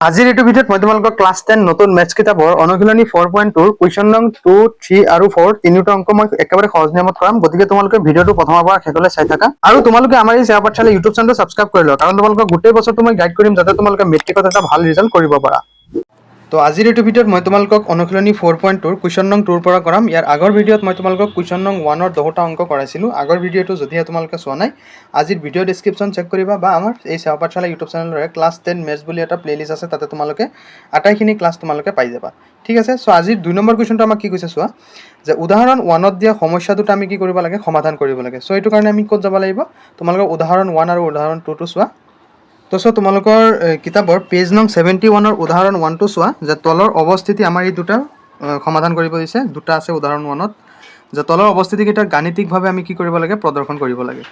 আজিৰ এইটো ভিডিঅ'ত মই তোমালোকক ক্লাছ 10 নতুন মেথছ কিতাপৰ অনুশীলনী 4.2 কুৱেশ্যন নং 2, 3 আৰু 4 তিনিটা অংক মই একেবাৰে সহজ নিয়মত কৰাম। গতিকে তোমালোকে ভিডিঅ'টো প্ৰথমৰ পৰা শেষলৈ চাই থাকা আৰু তোমালোকে আমাৰ এই চেৱা পাঠশালা ইউটিউব চেনেলটো ছাবস্ক্ৰাইব কৰি লোৱা, কাৰণ তোমালোকক গোটেই বছৰটো মই গাইড কৰিম যাতে তোমালোকে মেট্ৰিকত এটা ভাল ৰিজাল্ট কৰিব পাৰা। তো আজিৰ এইটো ভিডিঅ'ত মই তোমালোকক অনুশীলনী 4.2 কুৱেশ্যন নং 2 পৰা কৰাম। ইয়াৰ আগৰ ভিডিঅ'ত মই তোমালোকক কুৱেশ্যন নং 1ৰ 10টা অংক কৰাইছিলোঁ। আগৰ ভিডিঅ'টো যদিহে তোমালোকে চোৱা নাই, আজিৰ ভিডিঅ' ডেছক্ৰিপশ্যন চেক কৰিবা বা আমাৰ এই চেৱা পাঠশালা ইউটিউব চেনেলৰে ক্লাছ 10 মেথছ বুলি এটা প্লেলিষ্ট আছে, তাতে তোমালোকে আটাইখিনি ক্লাছ তোমালোকে পাই যাবা। ঠিক আছে, চ' আজিৰ 2 নম্বৰ কুৱেশ্যনটো আমাক কি কৈছে চোৱা, যে উদাহৰণ 1ত দিয়া সমস্যা দুটা আমি কি কৰিব লাগে, সমাধান কৰিব লাগে। চ' এইটো কাৰণে আমি ক'ত যাব লাগিব, তোমালোকৰ উদাহৰণ 1 আৰু উদাহৰণ 2টো চোৱা। তো চ' তোমালোকৰ কিতাপৰ পেজ নং 71ৰ উদাহৰণ 1টো চোৱা, যে তলৰ অৱস্থিতি আমাৰ এই দুটা সমাধান কৰিব দিছে। দুটা আছে উদাহৰণ 1ত, যে তলৰ অৱস্থিতিকেইটা গাণিতিকভাৱে আমি কি কৰিব লাগে, প্ৰদৰ্শন কৰিব লাগে।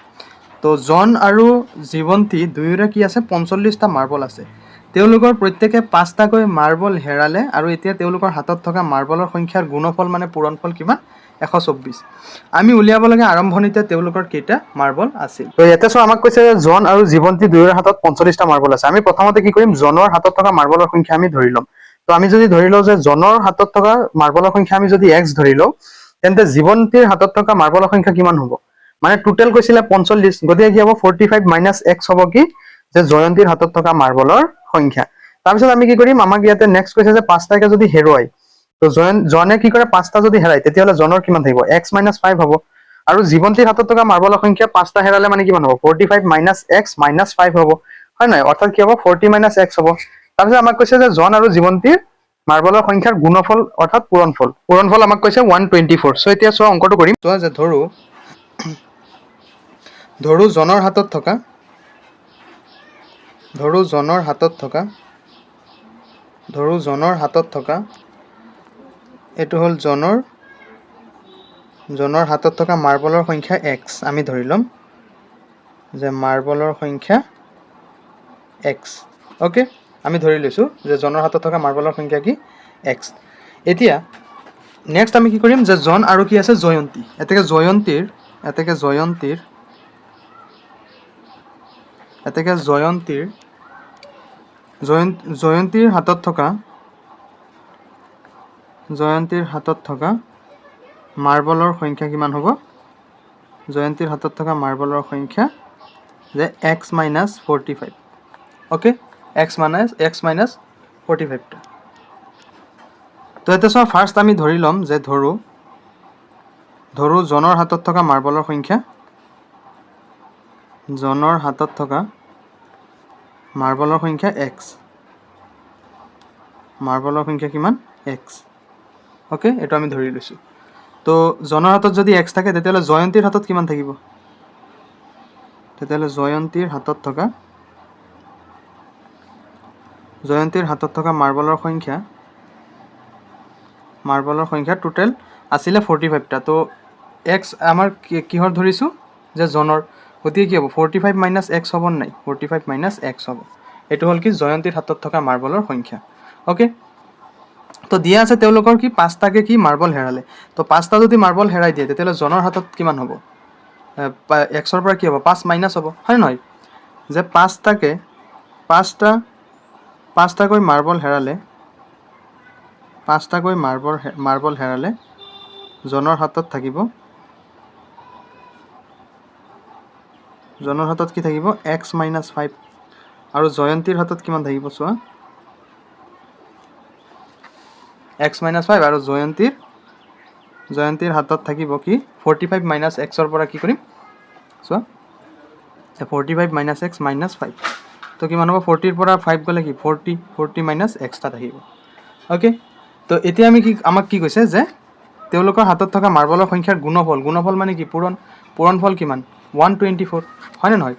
তো জন আৰু জীৱন্তী দুয়োৰে কি আছে, 45টা মাৰ্বল আছে। তেওঁলোকৰ প্ৰত্যেকে 5টাকৈ মাৰ্বল হেৰালে আৰু এতিয়া তেওঁলোকৰ হাতত থকা মাৰ্বলৰ সংখ্যাৰ গুণফল মানে পূৰণফল কিমান, 124। আমি উলিয়াব লাগে আৰম্ভণিতে তেওঁলোকৰ কেইটা মাৰ্বল আছিল। তো ইয়াতে চোৱা আমাক কৈছে যে জন আৰু জীৱন্তী দুয়োৰে হাতত 45টা মাৰ্বল আছে। আমি প্ৰথমতে কি কৰিম, জনৰ হাতত থকা মাৰ্বলৰ সংখ্যা আমি ধৰি ল'ম। তো আমি যদি ধৰি লওঁ যে জনৰ হাতত থকা মাৰ্বলৰ সংখ্যা আমি যদি x ধৰি লওঁ, তেন্তে জীৱন্তীৰ হাতত থকা মাৰ্বলৰ সংখ্যা কিমান হ'ব, মানে টোটেল কৈছিলে 45, গতিকে কি হ'ব 45 মাইনাছ x হ'ব কি, যে জয়ন্তীৰ হাতত থকা মাৰ্বলৰ সংখ্যা। তাৰপিছত আমি কি কৰিম, আমাক ইয়াতে নেক্সট কৈছে যে 5টাকে যদি হেৰুৱাই, তো জনে কি কৰে 5টা যদি হেৰাই, তেতিয়াহ'লে জনৰ কিমান থাকিব, x মাইনাছ 5 হ'ব। আৰু জীৱন্তীৰ হাতত থকা মাৰ্বলৰ সংখ্যা 5টা হেৰালে মানে কিমান হ'ব, 45 মাইনাছ x মাইনাছ 5 হ'ব, হয় নহয়, অৰ্থাৎ কি হ'ব 40 মাইনাছ x হ'ব। তাৰপিছত আমাক কৈছে যে জন আৰু জীৱন্তীৰ মাৰ্বলৰ সংখ্যাৰ গুণফল অৰ্থাৎ পূৰণফল। পূৰণফল আমাক কৈছে 124। চ' এতিয়া চোৱা অংকটো কৰিম। চোৱা যে ধৰো জনৰ হাতত থকা এইটো হ'ল জনৰ হাতত থকা মাৰ্বলৰ সংখ্যা x। আমি ধৰি ল'ম যে মাৰ্বলৰ সংখ্যা x। অ'কে, আমি ধৰি লৈছোঁ যে জনৰ হাতত থকা মাৰ্বলৰ সংখ্যা কি, x। এতিয়া নেক্সট আমি কি কৰিম, যে জন আৰু কি আছে, জয়ন্তী। এতেকে জয়ন্তীৰ হাতত থকা মাৰ্বলৰ সংখ্যা কিমান হ'ব, জয়ন্তীৰ হাতত থকা মাৰ্বলৰ সংখ্যা যে x minus 45। Okay, x minus 45টা। তো এতিয়া চোৱা, ফাৰ্ষ্ট আমি ধৰি ল'ম যে ধৰো জনৰ হাতত থকা মাৰ্বলৰ সংখ্যা, x, মাৰ্বলৰ সংখ্যা কিমান, x। অ'কে, এইটো আমি ধৰি লৈছোঁ। তো জনৰ হাতত যদি x থাকে, তেতিয়াহ'লে জয়ন্তীৰ হাতত কিমান থাকিব, তেতিয়াহ'লে জয়ন্তীৰ হাতত থকা মাৰ্বলৰ সংখ্যা টোটেল আছিলে 45টা। তো x আমাৰ কিহৰ ধৰিছোঁ, যে জনৰ, গতিকে কি হ'ব 45 মাইনাছ x হ'ব নাই, 45 মাইনাছ x হ'ব। এইটো হ'ল কি, জয়ন্তীৰ হাতত থকা মাৰ্বলৰ সংখ্যা। অ'কে, তো দিয়া আছে তেওঁলোকৰ কি 5টাকে কি মাৰ্বল হেৰালে। তো 5টা যদি মাৰ্বল হেৰাই দিয়ে, তেতিয়াহ'লে জনৰ হাতত কিমান হ'ব, xৰ পৰা কি হ'ব, 5 মাইনাছ হ'ব, হয় নহয়, যে 5টাকৈ মাৰ্বল হেৰালে জনৰ হাতত কি থাকিব, x মাইনাছ 5, আৰু জয়ন্তীৰ হাতত কিমান থাকিব চোৱা, x মাইনাছ 5, আৰু জয়ন্তীৰ হাতত থাকিব কি 45 মাইনাছ xৰ পৰা কি কৰিম চোৱা, 45 মাইনাছ x মাইনাছ 5। তো কিমান হ'ব, 40ৰ পৰা 5 গ'লে কি 40 মাইনাছ এক্সট্ৰা থাকিব। অ'কে, তো এতিয়া আমাক কি কৈছে, যে তেওঁলোকৰ হাতত থকা মাৰ্বলৰ সংখ্যাৰ গুণফল মানে কি, পূৰণফল কিমান, 124, হয়নে নহয়।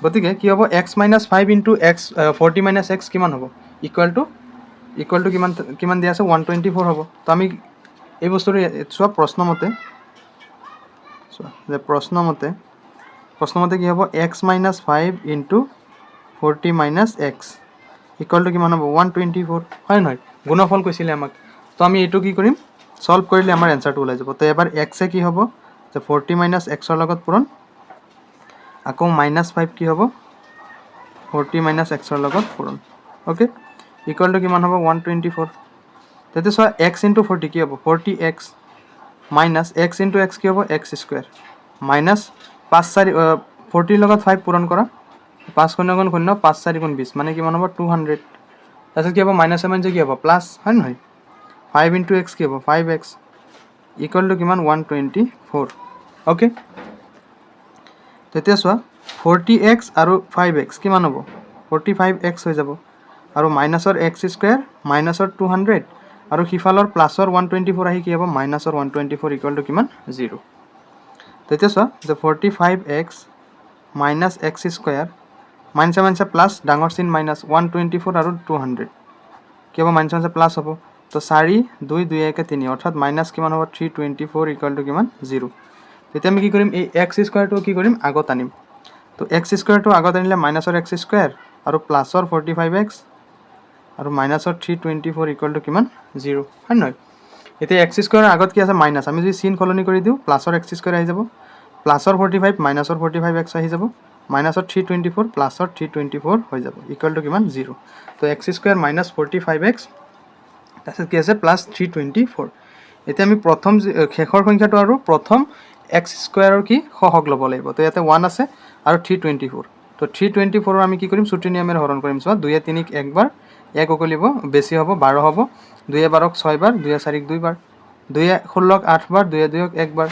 গতিকে কি হ'ব, x minus 5 into x 40 minus x কিমান হ'ব, ইকুৱেল টু কিমান দিয়া আছে, 124 হ'ব। তো আমি এই বস্তুটো চোৱা, প্ৰশ্নমতে কি হ'ব, x minus 5 into 40 minus x equal to কিমান হ'ব, 124, হয় নহয়, গুণফল কৈছিলে আমাক। তো আমি এইটো কি কৰিম, সলভ কৰিলে আমাৰ এনচাৰটো ওলাই যাব। তো এবাৰ এক্সে কি হ'ব, যে 40 মাইনাছ এক্সৰ লগত পূৰণ, আকৌ মাইনাছ 5 কি হ'ব, 40 মাইনাছ এক্সৰ লগত পূৰণ। অ'কে, ইকুৱেল টু কিমান হ'ব 124 তেতিয়া চোৱা x ইনটু 40 কি হ'ব 40x minus x into x কি হ'ব x স্কুৱেৰ মাইনাছ 5 4 40 লগত 5 পূৰণ কৰা 5 গুণ 0 5 4 গুণ 20 মানে কিমান হ'ব 200 তাৰপিছত কি হ'ব মাইনাছে মাইনাছে কি হ'ব প্লাছ হয় নহয় 5 ইনটু x কি হ'ব 5x ইকুৱেল টু কিমান 124 অ'কে তেতিয়া চোৱা 40x আৰু 5x কিমান হ'ব 45x হৈ যাব আৰু মাইনাছৰ x স্কুৱেৰ মাইনাছৰ 200 আৰু সিফালৰ প্লাছৰ 124 আহি কি হ'ব মাইনাছৰ 124 ইকুৱেল টু কিমান 0 তেতিয়া চোৱা যে 45x মাইনাছ x স্কুৱেৰ মাইনাছে মাইনাছে প্লাছ ডাঙৰ চিন মাইনাছ 124 আৰু 200 কি হ'ব মাইনাছে মাইনাছে প্লাছ হ'ব তো 4 2 2 1 3 অৰ্থাৎ মাইনাছ কিমান হ'ব 324 ইকুৱেল টু কিমান 0 তেতিয়া আমি কি কৰিম এই x স্কুৱেৰটো কি কৰিম আগত আনিম তো x স্কুৱেৰটো আগত আনিলে মাইনাছৰ x স্কুৱেৰ আৰু প্লাছৰ 45x আৰু মাইনাছৰ 324 ইকুৱেল টু কিমান 0 হয় নহয় এতিয়া x স্কুৱেৰৰ আগত কি আছে মাইনাছ আমি যদি চিন সলনি কৰি দিওঁ প্লাছৰ x স্কুৱেৰ আহি যাব প্লাছৰ 45 মাইনাছৰ 45x আহি যাব মাইনাছৰ 324 প্লাছৰ 324 হৈ যাব ইকুৱেল টু কিমান 0 তো x স্কুৱেৰ মাইনাছ 45x তাৰপিছত কি আছে প্লাছ 324 এতিয়া আমি প্ৰথম শেষৰ সংখ্যাটো আৰু প্ৰথম x স্কুৱেৰৰ কি সহগ ল'ব লাগিব তো ইয়াতে 1 আছে আৰু 324 তো 324 আমি কি কৰিম সূত্ৰী নিয়মেৰে হৰণ কৰিম চোৱা 2 3 ক একবাৰ 1 উকলিব বেছি হ'ব 12 হ'ব 2 12 ক 6 বাৰ 2 4 ক 2 বাৰ 2 16 ক 8 বাৰ 2 2 ক 1 বাৰ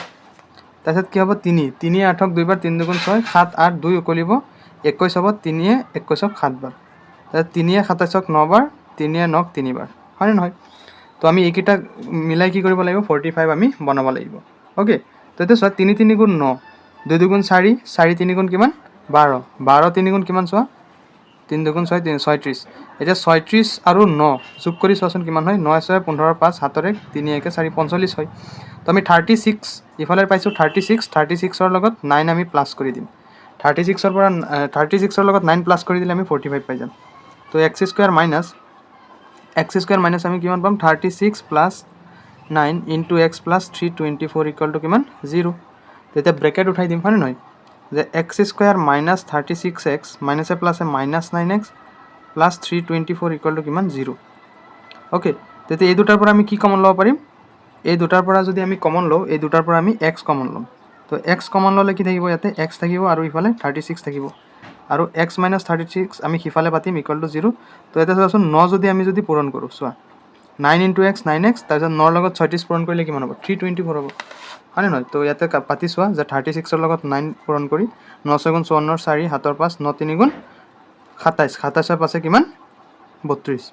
তাৰপিছত কি হ'ব 3 3 8 ক 2 বাৰ 3 2 6 7 8 2 উকলিব 21 হ'ব 3 21 ক 7 বাৰ তাৰপিছত 3 27 ক 9 বাৰ 3 9 ক 3 বাৰ হয় নহয় তো আমি এইকেইটা মিলাই কি কৰিব লাগিব 45 আমি বনাব লাগিব ওকে তো এতিয়া চোৱা 3 3 গুণ 9 2 2 গুণ 4 4 3 গুণ কিমান 12 12 3 গুণ কিমান চোৱা 3 2 গুণ 6 36 এতিয়া 36 আৰু 9 যোগ কৰি চোৱাচোন কিমান হয় 9 6 15 5 7 1 3 1 4 45 হয় তো আমি 36 ইফালে পাইছোঁ 36 36ৰ লগত 9 আমি প্লাছ কৰি দিম 36ৰ পৰা 36ৰ লগত 9 প্লাছ কৰি দিলে আমি 45 পাই যাম তো x স্কুৱেৰ মাইনাছ আমি কিমান পাম 36 plus 9 into x plus 324 equal to কিমান 0 তেতিয়া ব্ৰেকেট উঠাই দিম হয় নহয় যে x স্কুৱেৰ মাইনাছ 36x মাইনাছে প্লাছে minus 9x plus 324 equal to কিমান 0 অ'কে তেতিয়া এই দুটাৰ পৰা আমি কি কমন ল'ব পাৰিম এই দুটাৰ পৰা যদি আমি কমন লওঁ এই দুটাৰ পৰা আমি x কমন ল'ম তো x কমন ল'লে কি থাকিব ইয়াতে x থাকিব আৰু ইফালে 36 থাকিব আৰু x মাইনাছ 36 আমি সিফালে পাতিম ইকুৱেল টু 0 তো ইয়াতে চোৱাচোন 9 যদি আমি যদি পূৰণ কৰোঁ চোৱা 9 ইনটু x 9x তাৰপিছত 9 লগত 36 পূৰণ কৰিলে কিমান হ'ব 324 হ'ব হয়নে নহয় তো ইয়াতে পাতি চোৱা যে 36ৰ লগত 9 পূৰণ কৰি 9 6 গুণ 54 4 7 5 9 3 গুণ 27 27ৰ পাছে কিমান 32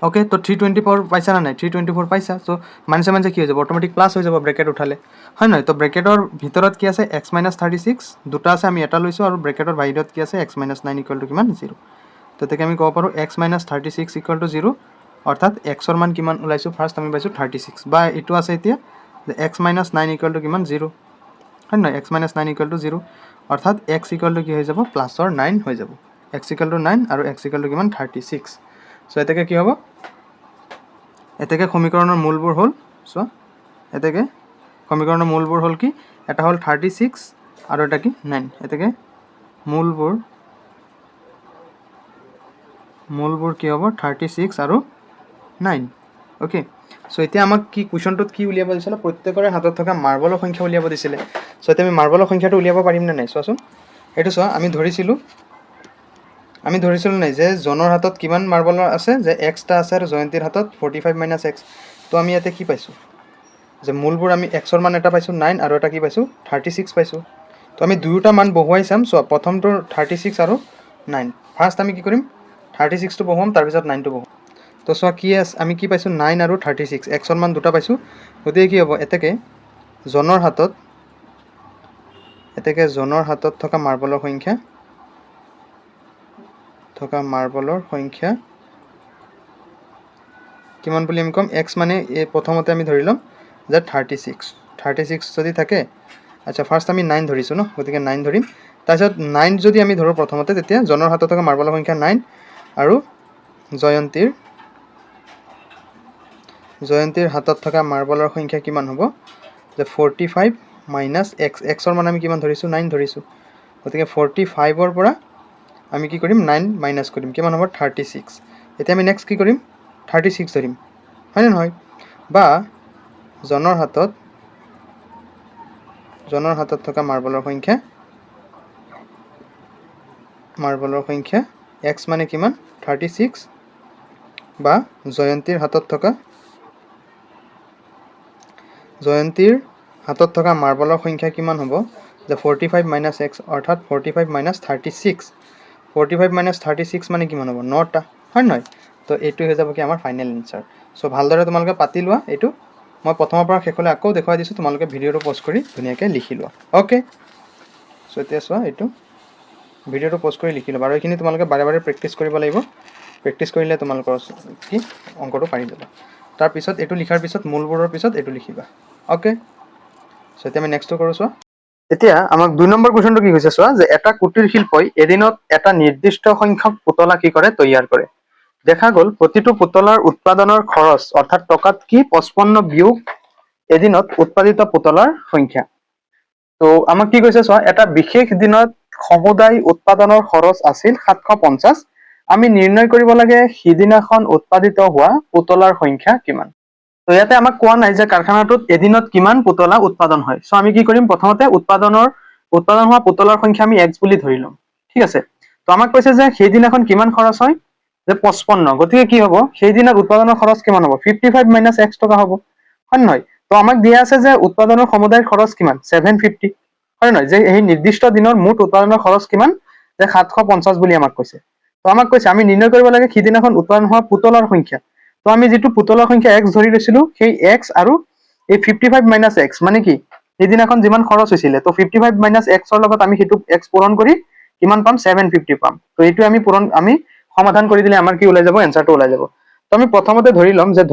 ওকে তো 324 পাইছা না নাই 324 পাইছা তো মাইনাছে মাইনাছে কি হৈ যাব অট'মেটিক প্লাছ হৈ যাব ব্ৰেকেট উঠালে হয় নহয় তো ব্ৰেকেটৰ ভিতৰত কি আছে x মাইনাছ 36 দুটা আছে আমি এটা লৈছোঁ আৰু ব্ৰেকেটৰ বাহিৰত কি আছে x মাইনাছ 9 ইকুৱেল টু কিমান 0 তো তেতিয়া আমি ক'ব পাৰোঁ x মাইনাছ 36 ইকুৱেল টু 0 অৰ্থাৎ xৰ মান কিমান ওলাইছোঁ ফাৰ্ষ্ট আমি পাইছোঁ 36 বা এইটো আছে এতিয়া যে x মাইনাছ 9 ইকুৱেল টু কিমান 0 হয় নহয় x মাইনাছ 9 ইকুৱেল টু 0 অৰ্থাৎ x ইকুৱেল টু কি হৈ যাব প্লাছৰ 9 হৈ যাব x ইকুৱেল টু 9 আৰু x ইকুৱেল টু কিমান 36 চ' এতেকে কি হ'ব এতেকে সমীকৰণৰ মূলবোৰ হ'ল চ' এতেকে সমীকৰণৰ মূলবোৰ হ'ল কি এটা হ'ল 36 আৰু এটা কি 9 এতেকে মূলবোৰ কি হ'ব 36 আৰু 9 ওকে চ' এতিয়া আমাক কি কুৱেশ্যনটোত কি উলিয়াব দিছিলে প্ৰত্যেকৰে হাতত থকা মাৰ্বলৰ সংখ্যা উলিয়াব দিছিলে চ' এতিয়া আমি মাৰ্বলৰ সংখ্যাটো উলিয়াব পাৰিম নে নাই চোৱাচোন এইটো চোৱা আমি ধৰিছিলোঁ নাই যে জনৰ হাতত কিমান মাৰ্বলৰ আছে যে এক্সটা আছে আৰু জয়ন্তীৰ হাতত 45 মাইনাছ এক্স তো আমি ইয়াতে কি পাইছোঁ যে মূলবোৰ আমি এক্সৰ মান এটা পাইছোঁ 9 আৰু এটা কি পাইছোঁ 36 পাইছোঁ তো আমি দুয়োটা মান বহুৱাই চাম চোৱা প্ৰথমটো 36 আৰু 9 ফাৰ্ষ্ট আমি কি কৰিম 36টো বহুৱাম তাৰপিছত 9টো বহুৱাম তো চোৱা কি আছে আমি কি পাইছোঁ 9 আৰু 36 এক্সৰ মান দুটা পাইছোঁ গতিকে কি হ'ব এতেকে জনৰ হাতত থকা মাৰ্বলৰ সংখ্যা কিমান বুলি আমি ক'ম x মানে এই প্ৰথমতে আমি ধৰি ল'ম যে 36 যদি থাকে আচ্ছা ফাৰ্ষ্ট আমি 9 ধৰিছোঁ ন গতিকে 9 ধৰিম তাৰপিছত 9 যদি আমি ধৰোঁ প্ৰথমতে তেতিয়া জনৰ হাতত থকা মাৰ্বলৰ সংখ্যা 9 আৰু জয়ন্তীৰ হাতত থকা মাৰ্বলৰ সংখ্যা কিমান হ'ব যে 45 মাইনাছ এক্সৰ মান আমি কিমান ধৰিছোঁ 9 ধৰিছোঁ গতিকে 45ৰ পৰা আমি কি কৰিম 9 মাইনাছ কৰিম কিমান হ'ব 36 এতিয়া আমি নেক্সট কি কৰিম 36 ধৰিম হয়নে নহয় বা জনৰ হাতত থকা মাৰ্বলৰ সংখ্যা x মানে কিমান 36 বা জয়ন্তীৰ হাতত থকা মাৰ্বলৰ সংখ্যা কিমান হ'ব যে 45 minus x অৰ্থাৎ 45 minus 36 45 minus 36 মানে কিমান হ'ব 9টা হয় নহয় তো এইটো হৈ যাব কি আমাৰ ফাইনেল এনসাৰ সো ভালদৰে তোমালোকে পাতি লোৱা এইটো মই প্ৰথমৰ পৰা শেষলৈ আকৌ দেখুৱাই দিছো তোমালোকে ভিডিঅটো পজ কৰি ধুনীয়াকৈ লিখি লোৱা ওকে সো এতিয়া চোৱা এইটো ভিডিঅটো পজ কৰি লিখি ল'বা আৰু এইখিনি তোমালোকে বাৰে বাৰে প্ৰেক্টিছ কৰিব লাগিব প্ৰেক্টিছ কৰিলে তোমালোকৰ কি অংকটো পাৰি যাবা তাৰ পিছত এইটো লিখাৰ পিছত মূলবোৰৰ পিছত এইটো লিখিবা ওকে সো এতিয়া আমি নেক্সটটো কৰো চোৱা এতিয়া আমাক 2 নম্বৰ কোৱেশ্চনটো কি হৈছে চোৱা যে এটা কুটিৰ শিল্পই এদিনত এটা নিৰ্দিষ্ট সংখ্যক পুতলা কি কৰে তৈয়াৰ কৰে দেখা গ'ল প্ৰতিটো পুতলাৰ উৎপাদনৰ খৰচ অৰ্থাৎ টকাত কি 55 বিয়োগ এদিনত উৎপাদিত পুতলাৰ সংখ্যা তো আমাক কি কৈছে চোৱা এটা বিশেষ দিনত সমুদায় উৎপাদনৰ খৰচ আছিল 750 আমি নিৰ্ণয় কৰিব লাগে সিদিনাখন উৎপাদিত হোৱা পুতলাৰ সংখ্যা কিমান তো ইয়াতে আমাক কোৱা নাই যে কাৰখানাটোত এদিনত কিমান পুতলা উৎপাদন হয় সো আমি কি কৰিম প্ৰথমতে উৎপাদন হোৱা পুতলাৰ সংখ্যা আমি x বুলি ধৰি লম ঠিক আছে তো আমাক কৈছে যে সেইদিনাখন কিমান খৰচ হয় যে 55 গতিকে কি হ'ব সেইদিনাৰ উৎপাদনৰ খৰচ কিমান হ'ব 55 minus x টকা হ'ব হয় নহয় তো আমাক দিয়া আছে যে উৎপাদনৰ সমুদায় খৰচ কিমান 750 হয় নহয় যে এই নিৰ্দিষ্ট দিনৰ মুঠ উৎপাদনৰ খৰচ কিমান যে 750 বুলি আমাক কৈছে তো আমাক কৈছে আমি নিৰ্ণয় কৰিব লাগে সিদিনাখন উৎপাদন হোৱা পুতলাৰ সংখ্যা তো আমি যেটো পুতলাৰ সংখ্যা x ধৰি লৈছিলো সেই x আৰু এই 55 minus x মানে কি সেইদিনাখন যিমান খৰচ হৈছিল তো 55 minus x ৰ লগত আমি হেতু x পূৰণ কৰি কিমান পাম 750 পাম তো এইটো আমি সমাধান কৰি দিলে আমাৰ কি ওলাই যাব এনসাৰটো ওলাই যাব তো আমি প্ৰথমতে ধৰি লম যে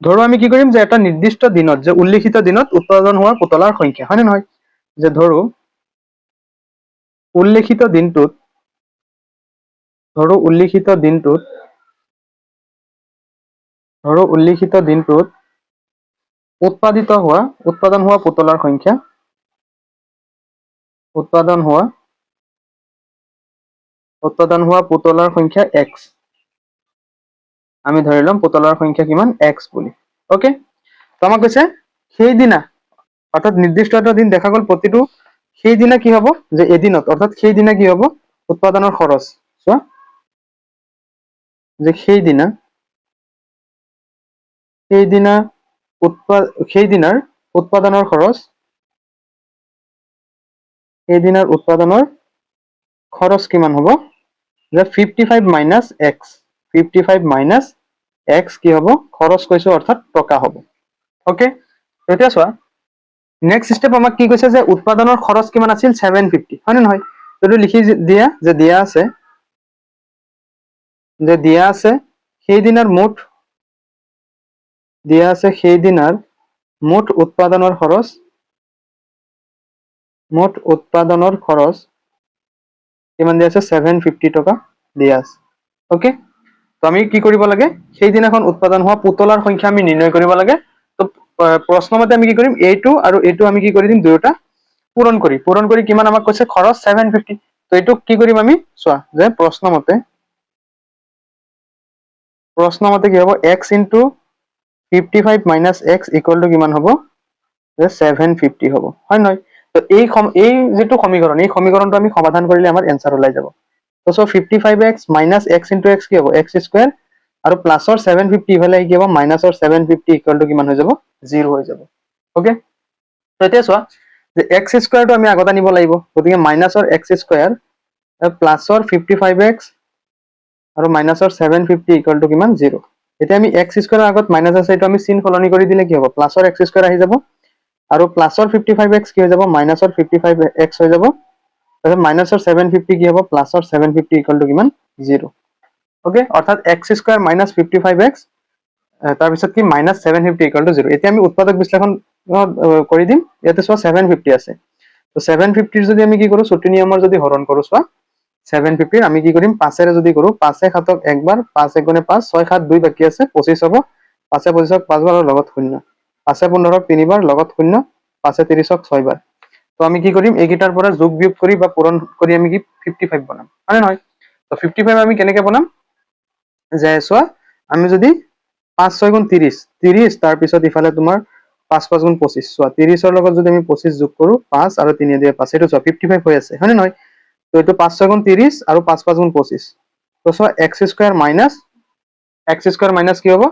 ধৰো আমি কি কৰিম যে এটা নিৰ্দিষ্ট দিনত যে উল্লেখিত দিনত উৎপাদন হোৱা পুতলাৰ সংখ্যা হয় নে নহয় যে ধৰো উল্লেখিত দিনটোত উৎপাদন হোৱা পুতলাৰ সংখ্যা x আমি ধৰি লম পুতলাৰ সংখ্যা কিমান x বুলি ওকে তো আমাক কৈছে সেইদিনা অৰ্থাৎ নিৰ্দিষ্ট এটা দিন দেখা গ'ল প্ৰতিটো সেইদিনা কি হ'ব যে এদিনত অৰ্থাৎ সেইদিনা কি হ'ব উৎপাদনৰ খৰচ চোৱা যে সেইদিনাৰ উৎপাদনৰ খৰচ কিমান হ'ব যে 55 minus x কি হ'ব খৰচ কৈছো অৰ্থাৎ টকা হ'ব ওকে এতিয়া চোৱা নেক্সট স্টেপ আমাক কি কৈছে যে উৎপাদনৰ খৰচ কিমান আছিল 750 হয় নে নহয় তো লিখি দিয়া যে দিয়া আছে সেইদিনাৰ মুঠ উৎপাদনৰ খৰচ কিমান দিয়া আছে 750 টকা দিয়া আছে ওকে তো আমি কি কৰিব লাগে সেইদিনাখন উৎপাদন হোৱা পুতলাৰ সংখ্যা আমি নিৰ্ণয় কৰিব লাগে তো প্ৰশ্নমতে আমি কি কৰিম এইটো আৰু এইটো আমি কি কৰি দিম দুয়োটা পূৰণ কৰি কিমান আমাক কৈছে খৰচ 750 তো এইটো কি কৰিম আমি চোৱা যে প্ৰশ্নমতে কি হ'ব x into 55 minus x equal to কিমান হ'ব যে 750 হ'ব হয় নহয় তো এই যেটো সমীকৰণ এই সমীকৰণটো আমি সমাধান কৰিলে আমাৰ এনসাৰ ওলাই যাব তো 55x minus x into x কি হ'ব x square আৰু প্লাসৰ 750 ইফালে কি হ'ব মাইনাসৰ 750 ইকুয়াল টু কিমান হৈ যাব 0 হৈ যাব ওকে তো এতিয়া চোৱা যে x স্কয়াৰ টো আমি আগত আনিব লাগিব গতিকে মাইনাসৰ x স্কয়াৰ প্লাসৰ 55x আৰু মাইনাসৰ 750 ইকুয়াল টু কিমান 0 এতিয়া আমি x স্কয়াৰৰ আগত মাইনাস আছে এটো আমি চিন সলনি কৰি দিলে কি হ'ব প্লাসৰ x স্কয়াৰ আহি যাব আৰু প্লাসৰ 55x কি হৈ যাব মাইনাসৰ 55x হৈ যাব তাৰপিছত মাইনাসৰ 750 কি হ'ব প্লাসৰ 750 ইকুয়াল টু কিমান 0 ওকে অৰ্থাৎ x স্কয়াৰ মাইনাস 55x তাৰপিছত কি মাইনাস 750 ইকুয়াল টু 0 এতিয়া আমি উৎপাদক বিশ্লেষণ কৰি দিম ইয়াতে চোৱা 750 আছে তো 750 যদি আমি কি কৰো ছুটি নিয়মৰ যদি হৰণ কৰো চোৱা 750 আমি কি কৰিম 5 এৰে যদি কৰো 5 এ 7ক একবাৰ 5 1 গুণে 5 6 7 2 বাকি আছে 25 হ'ব 5 এ 25ক 5 বাৰ লগত 0 5 এ 15ক 3 বাৰ লগত 0 5 এ 30ক 6 বাৰ তো আমি কি কৰিম এইকেইটাৰ পৰা যোগ বিয়োগ কৰি বা পূৰণ কৰি আমি কি 55 বনাম হয়নে নহয় তো 55 আমি কেনেকে বনাম যে চোৱা আমি যদি 5 6 গুণ 30 30 তাৰ পিছত ইফালে তোমাৰ 5 5 গুণ 25 চোৱা 30 লগত যদি আমি 25 যোগ কৰো 5 আৰু 3 দিয়ে 5 এইটো চোৱা 55 হৈ আছে হয়নে নহয় তো এইটো 5 6 গুণ 30 আৰু 5 5 গুণ 25 তো চোৱা x স্কয়াৰ মাইনাস কি হ'ব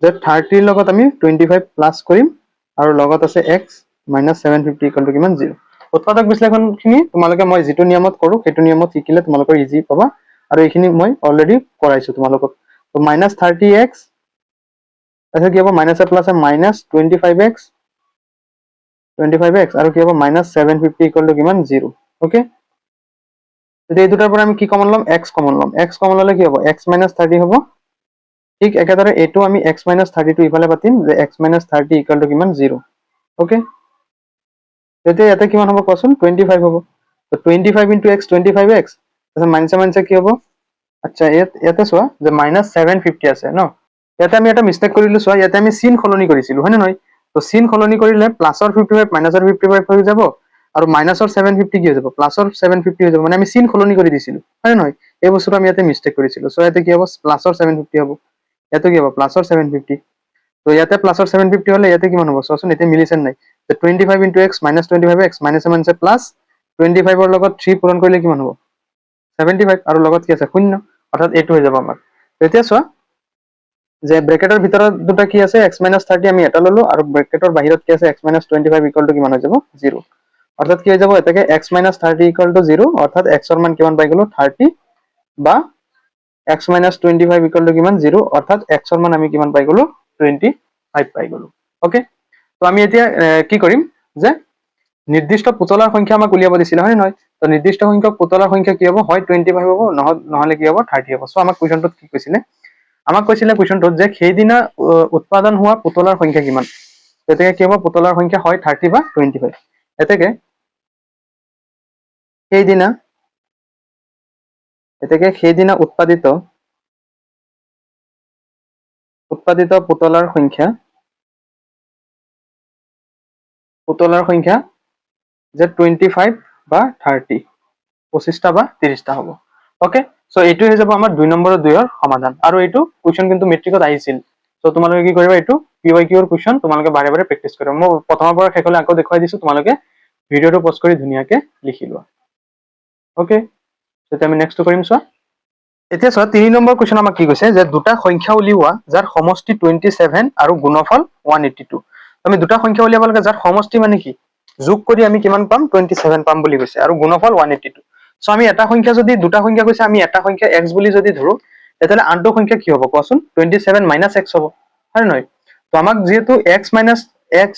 যে 30 লগত আমি 25 প্লাস কৰিম আৰু লগত আছে x minus 750 equal to কিমান 0 উৎপাদক বিশ্লেষণখিনি তোমালোকে মই যেটো নিয়মত কৰো সেইটো নিয়মত শিকিলে তোমালোকৰ ইজি পাবা আৰু এইখিনি মই অলৰেডি কৰাইছো তোমালোকক তো -30x তাৰপিছত কি হ'ব মাইনাস প্লাস minus 25x আৰু কি হ'ব -750 equal to কিমান 0 ওকে যদি এই দুটাৰ পৰা আমি কি কমন ল'ম x কমন ল'ম x কমন ল'লে কি হ'ব x - 30 হ'ব ঠিক একেদৰে এটো আমি x - 30 টো ইফালে পাতিম যে x - 30 equal to কিমান 0 ওকে তেতিয়া ইয়াতে কিমান হ'ব কোৱাচোন 25 হ'ব তো 25 into x 25x তাৰপিছত মাইনাছে কি হ'ব আচ্ছা ইয়াতে চোৱা যে -750 আছে ন ইয়াতে আমি এটা মিস্টেক কৰিলো চোৱা ইয়াতে আমি চিন সলনি কৰিছিলো হয় নে নহয় তো চিন সলনি কৰিলে প্লাসৰ 55 মাইনাসৰ 55 হৈ যাব আৰু মাইনাসৰ 750 কি হৈ যাব প্লাসৰ 750 হৈ যাব মানে আমি চিন সলনি কৰি দিছিলো হয় নে নহয় এই বস্তুটো আমি ইয়াতে মিস্টেক কৰিছিলো সো ইয়াতে কি হ'ব প্লাসৰ 750 হ'ব ইয়াতে কি হ'ব প্লাসৰ 750 তো ইয়াতে প্লাসৰ 750 হলে ইয়াতে কিমান হ'ব চোৱাচোন এতিয়া মিলিছে নাই যে 25 into x minus 25x minus plus 25 ৰ লগত 3 পূৰণ কৰিলে কিমান হ'ব 75 আৰু লগত কি আছে 0 অৰ্থাৎ এইটো হৈ যাব আমাৰ এতিয়া চোৱা যে ব্ৰেকেটৰ ভিতৰত দুটা কি আছে x - 30 আমি এটা ললো আৰু ব্ৰেকেটৰ বাহিৰত কি আছে x - 25 ইকুয়াল টু কিমান হৈ যাব 0 অৰ্থাৎ কি হৈ যাব এটাকে x - 30 ইকুয়াল টু 0 অৰ্থাৎ x ৰ মান কিমান পাই গলো 30 বা x - 25 ইকুয়াল টু কিমান 0 অৰ্থাৎ x ৰ মান আমি কিমান পাই গলো 25 পাই গলো ওকে তো আমি এতিয়া কি কৰিম যে নিৰ্দিষ্ট পুতলাৰ সংখ্যা আমাক উলিয়াব দিছিল হয় নহয় তো নিৰ্দিষ্ট সংখ্যক পুতলাৰ সংখ্যা কি হ'ব হয় 25 হ'ব নহলে কি হ'ব 30 হ'ব সো আমাক কোৱেশ্চনটোত কি কৈছিলে আমাক কৈছিলে কোৱেশ্চনটোত যে সেইদিনা উৎপাদন হোৱা পুতলাৰ সংখ্যা কিমান তেতিয়া কি হ'ব পুতলাৰ সংখ্যা হয় 30 বা 25 এতেকে সেইদিনা উৎপাদিত পুতলাৰ সংখ্যা যে 25 বা 30 25টা বা 30টা হ'ব ওকে সো এইটো হৈ যাব আমাৰ 2 নম্বৰৰ 2 ৰ সমাধান আৰু এইটো কোৱেশ্চন কিন্তু মেট্ৰিকত আহিছিল সো তোমালোকে কি কৰিবা এইটো PYQ ৰ কোৱেশ্চন তোমালোকে বাৰে বাৰে প্ৰেক্টিস কৰিবা মই প্ৰথমৰ পৰা শেষলৈ আকৌ দেখুৱাই দিছো তোমালোকে ভিডিওটো পজ কৰি ধুনীয়াকে লিখি লোৱা ওকে তেতিয়া আমি নেক্সটটো কৰিম চোৱা এতিয়া চোৱা 3 নম্বৰ কোৱেশ্চন আমাক কি কৈছে যে দুটা সংখ্যা উলিওৱা যাৰ সমষ্টি 27 আৰু গুণফল 182 আমি দুটা সংখ্যা উলিয়াব লাগে যাৰ সমষ্টি মানে কি যোগ কৰি আমি কিমান পাম 27 পাম বুলি কৈছে আৰু গুণফল 182 সো আমি এটা সংখ্যা যদি দুটা সংখ্যা কৈছে আমি এটা সংখ্যা x বুলি যদি ধৰো তেতিয়ালে আনটো সংখ্যা কি হ'ব কোৱাচোন 27 - x হ'ব হয় নহয় তো আমাক যেহেতু x - x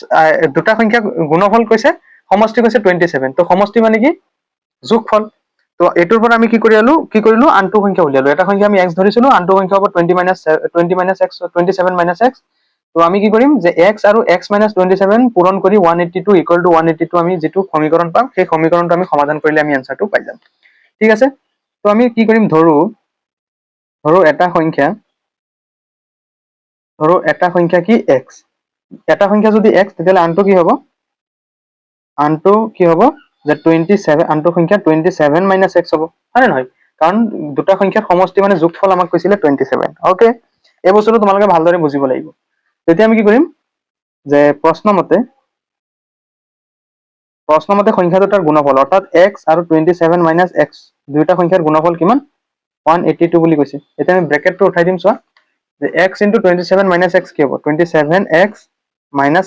দুটা সংখ্যা গুণফল কৈছে সমষ্টি কৈছে 27 তো সমষ্টি মানে কি যোগফল তো এটোৰ পৰা আমি কি কৰিলো আনটো সংখ্যা উলিয়ালো এটা সংখ্যা আমি x ধৰিছিলো আনটো সংখ্যা হ'ব 27 - x তো আমি কি কৰিম যে x আৰু x - 27 পূৰণ কৰি 182 ইকুয়াল টু 182 আমি যেটো সমীকৰণ পাম সেই সমীকৰণটো আমি সমাধান কৰিলে আমি আনসাৰটো পাই যাম ঠিক আছে তো আমি কি কৰিম ধৰো এটা সংখ্যা কি x এটা সংখ্যা যদি x তেতিয়ালে আনটো কি হ'ব যে 27 আনটো সংখ্যা 27 - x হ'ব হয় নহয় কাৰণ দুটা সংখ্যাৰ সমষ্টি মানে যোগফল আমাক কৈছিলে 27 ওকে এই বস্তুটো তোমালোকে ভালদৰে বুজিব লাগিব তেতিয়া আমি কি কৰিম যে প্ৰশ্নমতে সংখ্যা দুটাৰ গুণফল অৰ্থাৎ x আৰু 27 - x দুইটা সংখ্যাৰ গুণফল কিমান 182 বুলি কৈছে এতিয়া আমি ব্ৰেকেটটো উঠাই দিম চোৱা যে x into 27 - x কি হ'ব 27x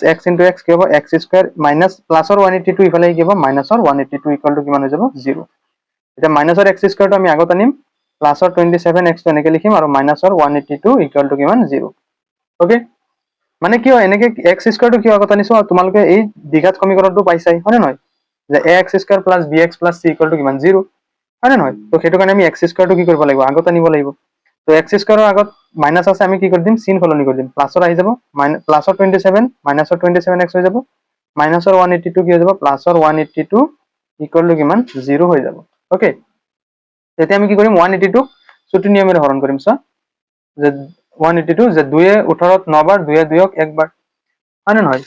- x into x কি হ'ব x স্কয়াৰ মাইনাস প্লাসৰ 182 ইফালে কি হ'ব মাইনাসৰ 182 ইকুয়াল টু কিমান হৈ যাব 0 এতিয়া মাইনাসৰ x স্কয়াৰটো আমি আগত আনিম প্লাসৰ 27x টো এনেকে লিখিম আৰু মাইনাসৰ 182 ইকুয়াল টু কিমান 0 ওকে মানে কি হয় এনেকে x স্কয়াৰটো কিয় আগত আনিছো তোমালোকে এই দ্বিঘাত সমীকৰণটো পাইছাই হয় নে নহয় যে ax square plus bx plus c equal to কিমান 0 হয় নে নহয় তো সেইটো কাৰণে আমি x স্কয়াৰটো কি কৰিব লাগিব আগত আনিব লাগিব তো x স্কয়াৰৰ আগত মাইনাস আছে আমি কি কৰি দিম চিন সলনি কৰি দিম প্লাসৰ আহি যাব প্লাসৰ 27 মাইনাসৰ 27x হৈ যাব মাইনাসৰ 182 কি হৈ যাব প্লাসৰ 182 ইকুয়াল টু কিমান 0 হৈ যাব ওকে তেতিয়া আমি কি কৰিম 182 ছুটি নিয়মেৰে হৰণ কৰিম সো যে 182 যে 2 এ 18 ত 9 বাৰ 2 এ 2 ক 1 বাৰ হয় নে নহয়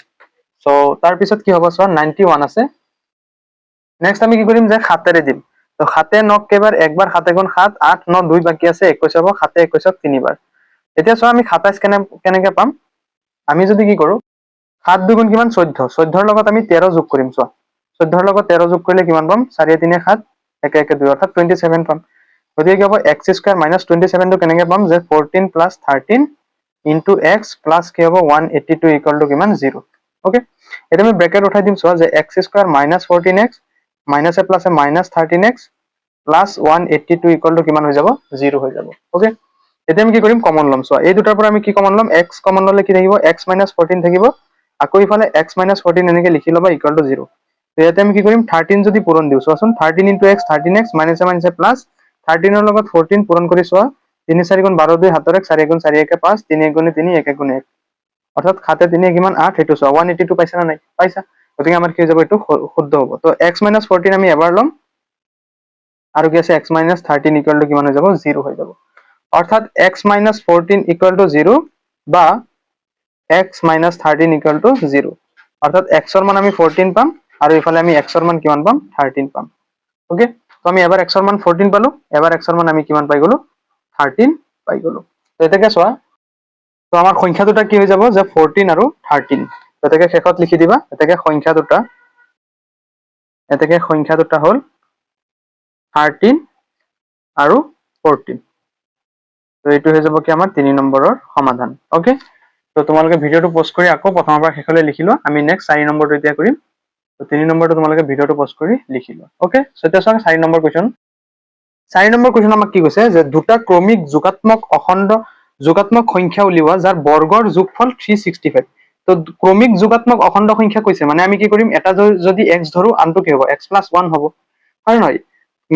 সো তাৰ পিছত কি হ'ব সো 91 আছে নেক্সট আমি কি কৰিম যে 7 দিম। তো 7 9 কেইবাৰ একবাৰ 7 গুণ 7 8 9 2 বাকি আছে 21 হ'ব 7 21ক 3 বাৰ। এতিয়া চোৱা আমি 27 কেনেকে পাম? আমি যদি কি কৰো 7 2 গুণ কিমান 14 14ৰ লগত আমি 13 যোগ কৰিম চোৱা 14ৰ লগত 13 যোগ কৰিলে কিমান পাম 4 3 7 1 1 2 অৰ্থাৎ 27 পাম। গতিকে কি হ'ব x স্কয়াৰ মাইনাস 27 টো কেনেকে পাম যে 14 প্লাস 13 ইনটু x প্লাস কি হ'ব 182 ইকুয়াল টু কিমান 0। ওকে, এটা আমি ব্র্যাকেট উঠাই দিম চোৱা যে x square minus 14x minus A plus A minus 13x plus 182 equal to কিমান হৈ যাব 0 হৈ যাব। ওকে, এতিয়া আমি কি কৰিম কমন লম চোৱা এই দুটাৰ পৰা আমি কি কমন লম x কমন ললে কি থাকিব x মাইনাস 14 থাকিব আকৌ ইফালে x মাইনাস 14 এনেকে লিখি লবা ইকুয়াল টু 0। তো ইয়াতে আমি কি কৰিম 13 যদি পূৰণ দিও চোৱাচোন 13 ইনটু x 13x মাইনাস এ মাইনাস এ প্লাস 13 ৰ লগত 14 পূৰণ কৰি চোৱা 3 4 গুণ 12 2 7 4 গুণ 4 1 5 3 1 গুণ 3 1 গুণ 1 অর্থাৎ 7 3 কিমান 8 সেইটো চোৱা 182 পাইছা না নাই পাইছা। গতিকে আমাৰ কি হৈ যাব এইটো শুদ্ধ হ'ব। তো x মাইনাস 14 আমি এবাৰ লম আৰু কি আছে x মাইনাস 13 ইকুয়াল টু কিমান হৈ যাব 0 হৈ যাব। অর্থাৎ x মাইনাস 14 ইকুয়াল টু 0 বা x মাইনাস 13 ইকুয়াল টু 0 অর্থাৎ x এর মান আমি 14 পাম আৰু ইফালে আমি x এৰ মান কিমান পাম 13 পাম। ওকে, তো আমি এবাৰ x এৰ মান 14 পালো এবাৰ x এর মান আমি কিমান পাই গলো 13 পাই গলো। তো এটাকে চোৱা তো আমাৰ সংখ্যা দুটা কি হৈ যাব যে 14 আৰু 13 এটাকে শেষত লিখি দিবা এটাকে সংখ্যা দুটা হল 13 আৰু 14। তো এইটো হৈ যাব কি আমাৰ 3 নম্বৰৰ সমাধান। ওকে, তো তোমালোকে ভিডিওটো পজ কৰি আকৌ প্ৰথমৰ পৰা শেষলৈ লিখি লোৱা আমি নেক্সট 4 নম্বৰটো এতিয়া কৰিম। তো 3 নম্বৰটো তোমালোকে ভিডিওটো পজ কৰি লিখি লোৱা। ওকে, সো এতিয়া চোৱা 4 নম্বৰ কুৱেশ্যন 4 নম্বৰ কুৱেশ্যন আমাক কি কৈছে যে দুটা ক্ৰমিক যোগাত্মক সংখ্যা উলিওৱা যাৰ বৰ্গৰ যোগফল 365। তো ক্ৰমিক যোগাত্মক অখণ্ড সংখ্যা কৈছে মানে আমি কি কৰিম এটা যদি x ধৰো আনটো কি হ'ব x প্লাস 1 হ'ব হয় নহয়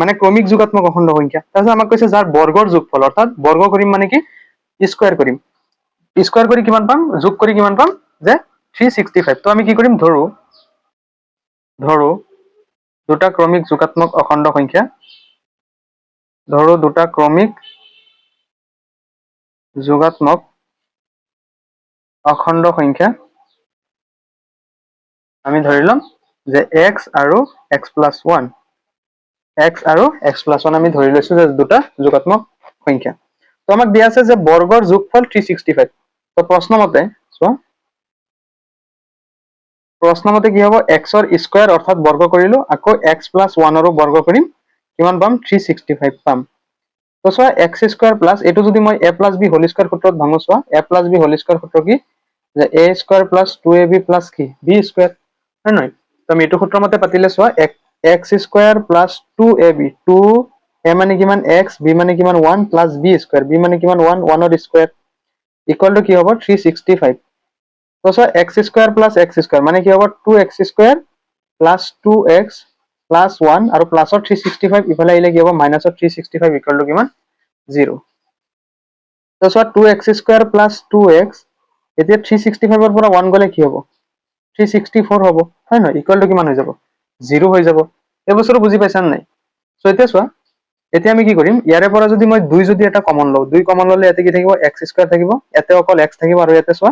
মানে ক্ৰমিক যোগাত্মক অখণ্ড সংখ্যা। তাৰপিছত আমাক কৈছে যাৰ বৰ্গৰ যোগফল অৰ্থাৎ বৰ্গ কৰিম মানে কি স্কয়াৰ কৰিম স্কয়াৰ কৰি কিমান পাম যোগ কৰি কিমান পাম যে 365। তো আমি কি কৰিম ধৰো দুটা ক্ৰমিক যোগাত্মক অখণ্ড সংখ্যা দুটা ক্ৰমিক যোগাত্মক অখণ্ড সংখ্যা আমি ধৰি লম যে x আৰু x প্লাস 1 আমি ধৰি লৈছো যে দুটা যোগাত্মক সংখ্যা। তো আমাক দিয়া আছে যে বৰ্গৰ যোগফল 365। তো প্ৰশ্ন মতে কি হ'ব x ৰ স্কয়াৰ অৰ্থাৎ বৰ্গ কৰিলো আকৌ x প্লাস 1 ৰো বৰ্গ কৰিম কিমান পাম 365 পাম। তো চোৱা x স্কয়াৰ প্লাস এটো যদি মই a plus b whole square সূত্ৰত ভাঙো চোৱা a plus b whole square সূত্ৰ কি যে a square plus 2ab plus কি b স্কয়াৰ হয় নহয়। তো আমি এটো সূত্ৰ মতে পাতিলে চোৱা x square plus 2ab 2a মানে কিমান x b মানে কিমান 1 প্লাস b স্কয়াৰ b মানে কিমান 1 1 ৰ স্কয়াৰ ইকুয়াল টু কি হ'ব 365। তো চোৱা x square plus x square মানে কি হ'ব 2x square plus 2x plus 1 আৰু প্লাসৰ 365 ইফালে আহিলে কি হ'ব মাইনাসৰ 365 ইকুয়াল টু কিমান 0। তো চোৱা 2x স্কয়াৰ প্লাস 2x এতিয়া 365 ৰ পৰা 1 গলে কি হ'ব 364 হ'ব হয় নহয় ইকুয়াল টু কিমান হৈ যাব 0 হৈ যাব। এই বস্তুটো বুজি পাইছা নাই। সো এতিয়া চোৱা এতিয়া আমি কি কৰিম ইয়াৰে পৰা যদি মই 2 যদি এটা কমন লওঁ 2 কমন ললে ইয়াতে কি থাকিব x স্কয়াৰ থাকিব ইয়াতে অকল x থাকিব আৰু ইয়াতে চোৱা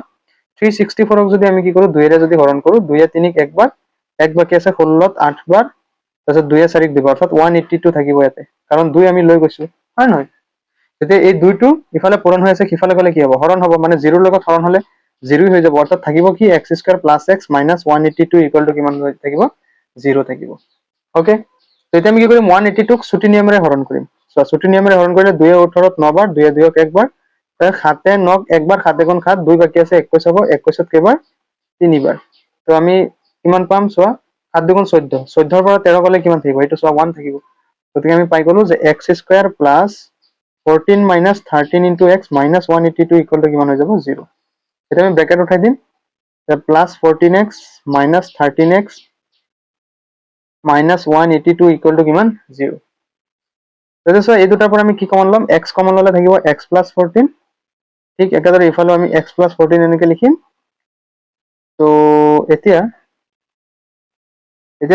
364 ক যদি আমি কি কৰো 2 ৰে যদি হৰণ কৰো 2 এ 3 ক একবাৰ এক বাকি আছে 16 ত 8 বাৰ তাৰপিছত 2 এ 4 ক দিব অৰ্থাৎ 182 থাকিব ইয়াতে কাৰণ 2 আমি লৈ গৈছো হয় নহয়। তেতিয়া এই 2 টো ইফালে পূৰণ হৈ আছে সিফালে গলে কি হ'ব হৰণ হ'ব মানে 0 ৰ লগত হৰণ হলে 0 হৈ যাব অৰ্থাৎ থাকিব কি x square plus x minus 182 equal to কিমান হৈ থাকিব 0 থাকিব। ওকে, তো এতিয়া আমি কি কৰিম 182 ক ছুটি নিয়মেৰে হৰণ কৰিম চোৱা ছুটি নিয়মেৰে হৰণ কৰিলে 2 এ 18 ত 9 বাৰ 2 এ 2 ক একবাৰ 7 এ 9 ক একবাৰ 7 গুণ 7 2 বাকি আছে 21 হ'ব 21 ত কেইবাৰ 3 বাৰ। তো আমি কিমান পাম চোৱা 7 দুগুণ 14 14 ৰ পৰা 13 গলে কিমান থাকিব এইটো চোৱা 1 থাকিব। গতিকে আমি পাই গলো যে x square plus 14 minus 13 into x minus 182 equal to কিমান হৈ যাব 0। এটা আমি ব্র্যাকেট উঠাই দিম যে plus 14x minus 13x minus 182 equal to কিমান 0। তাহলে চোৱা এই দুটাৰ পৰা আমি কি কমন লম x কমন ললে থাকিব x প্লাস 14 ঠিক একেদৰে ইফালে আমি x প্লাস 14 এনেকে লিখিম। তো এতিয়া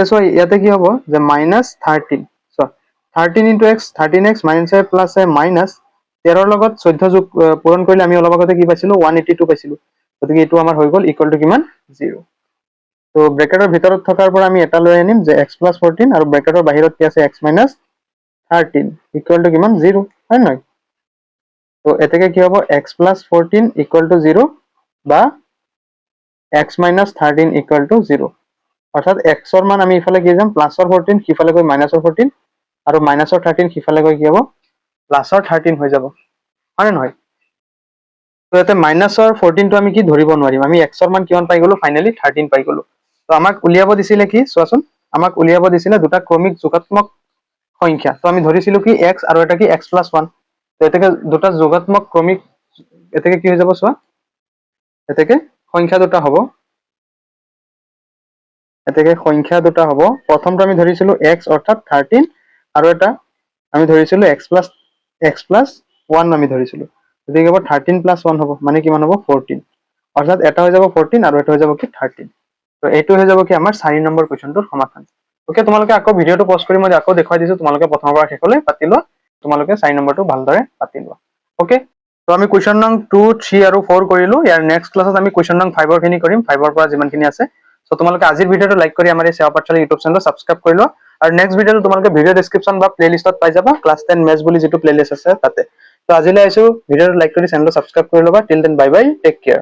চোৱা ইয়াতে কি হ'ব যে মাইনাস 13 চোৱা 13 ইনটু x 13x মাইনাস এ প্লাস এ মাইনাস 13 ৰ লগত 14 যোগ পূৰণ কৰিলে আমি অলপ আগতে কি পাইছিলো 182 পাইছিলো। গতিকে এইটো আমাৰ হৈ গল ইকুয়াল টু কিমান 0। তো ব্ৰেকেটৰ ভিতৰত থকাৰ পৰা আমি এটা লৈ আনিম যে x + 14 আৰু ব্ৰেকেটৰ বাহিৰত কি আছে x - 13 ইকুৱেল টু কিমান 0 হয় নহয়। তো এতেকে কি হ'ব x + 14 ইকুৱেল টু 0 বা x - 13 ইকুৱেল টু 0 অৰ্থাৎ x ৰ মান আমি ইফালে কি যাম প্লাছৰ 14 সিফালে গৈ মাইনাছৰ 14 আৰু মাইনাছৰ 13 সিফালে গৈ কি হ'ব প্লাছৰ 13 হৈ যাব হয় নহয়। তো ইয়াতে মাইনাছৰ 14 টো আমি কি ধৰিব নোৱাৰিম, আমি x ৰ মান কিমান পাই গলো ফাইনালি 13 পাই গলো। তো আমাক উলিয়াব দিছিলে কি চোৱাচোন, আমাক উলিয়াব দিছিলে দুটা ক্ৰমিক যোগাত্মক সংখ্যা। তো আমি ধৰিছিলো কি x আৰু এটা কি x + 1। তো এতেকে দুটা যোগাত্মক ক্ৰমিক এতেকে কি হৈ যাব চোৱা, এতেকে সংখ্যা দুটা হ'ব, এতেকে সংখ্যা দুটা হ'ব। প্ৰথমটো আমি ধৰিছিলো x অৰ্থাৎ 13 আৰু এটা আমি ধৰিছিলো x + 1 আমি ধৰিছিলো। গতিকে হ'ব 13 + 1 হ'ব মানে কিমান হ'ব 14 অৰ্থাৎ এটা হৈ যাব 14 আৰু এটা হৈ যাব কি 13। তো এইটো হৈ যাব কি আমাৰ 4 নম্বৰ কুৱেশ্যনটোৰ সমাধান। ওকে, তোমালোকে আকৌ ভিডিঅ'টো পজ কৰি মই আকৌ দেখুৱাই দিছো, তোমালোকে প্ৰথমৰ পৰা শেষলৈ পাতি লোৱা, তোমালোকে 4 নম্বৰটো ভালদৰে পাতি লোৱা। ওকে, তো আমি কুৱেশ্যন নং 2, 3 আৰু 4 কৰিলো। ইয়াৰ নেক্সট ক্লাছত আমি কুৱেশ্যন নং 5 ৰ খিনি কৰিম, 5 ৰ পৰা যিমানখিনি আছে। সো তোমালোকে আজিৰ ভিডিঅ'টো লাইক কৰি আমাৰ এই সেৱা পাঠশালা ইউটিউব চেনেলটো সাবস্ক্ৰাইব কৰি লোৱা আৰু নেক্সট ভিডিঅ'টো তোমালোকে ভিডিঅ' ডেসক্ৰিপচন বা প্লেলিষ্টত পাই যাবা, ক্লাছ 10 মেথছ বুলি যিটো প্লেলিষ্ট আছে তাতে। তো আজিলৈ আহিছো, ভিডিঅ'টো লাইক কৰি চেনেলটো সাবস্ক্ৰাইব কৰি ল'বা। Till then bye bye, take care.